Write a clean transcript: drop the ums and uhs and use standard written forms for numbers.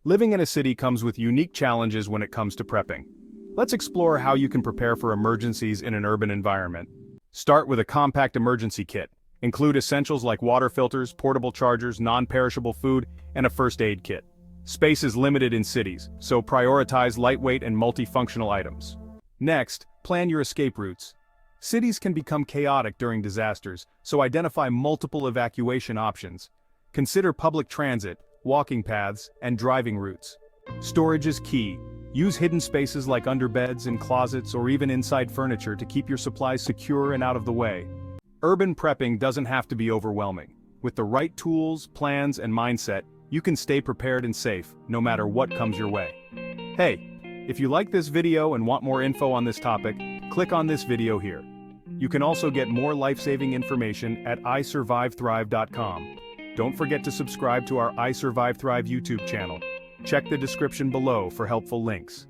Living in a city comes with unique challenges when it comes to prepping. Let's explore how you can prepare for emergencies in an urban environment. Start with a compact emergency kit. Include essentials like water filters, portable chargers, non-perishable food, and a first aid kit. Space is limited in cities, so prioritize lightweight and multifunctional items. Next, plan your escape routes. Cities can become chaotic during disasters, so identify multiple evacuation options. Consider public transit, walking paths, and driving routes. Storage is key. Use hidden spaces like under beds and closets or even inside furniture to keep your supplies secure and out of the way. Urban prepping doesn't have to be overwhelming. With the right tools, plans, and mindset, you can stay prepared and safe, no matter what comes your way. Hey, if you like this video and want more info on this topic, click on this video here. You can also get more life-saving information at isurvivethrive.com. Don't forget to subscribe to our I Survive Thrive YouTube channel. Check the description below for helpful links.